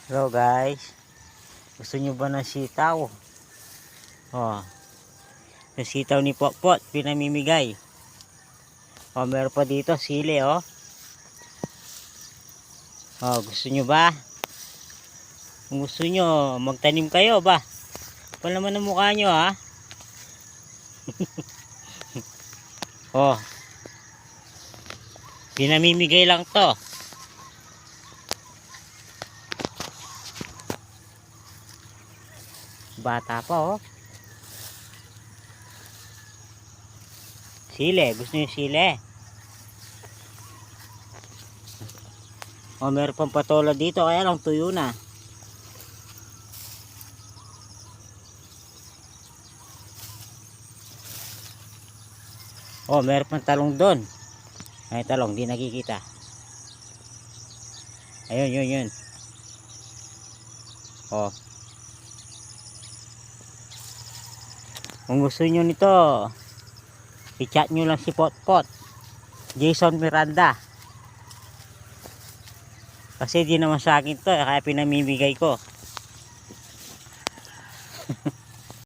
Hello guys, gusto nyo ba ng sitaw? Oh, yung sitaw ni Potpot pinamimigay. Oh, meron pa dito sili oh. Oh, gusto nyo ba? Kung gusto nyo, magtanim kayo ba? Pa naman ang mukha nyo ha. Oh, pinamimigay lang to. Bata pa oh. Sili, gusto nyo sili? Oh, meron pang patola dito, kaya lang tuyo na. Oh, meron pang talong doon. Ay, talong, di nakikita. Ayun, yun. Oh. Kung gusto nyo nito, i-chat nyo lang si Potpot. Jason Miranda. Kasi di naman sa akin to, kaya pinamimigay ko.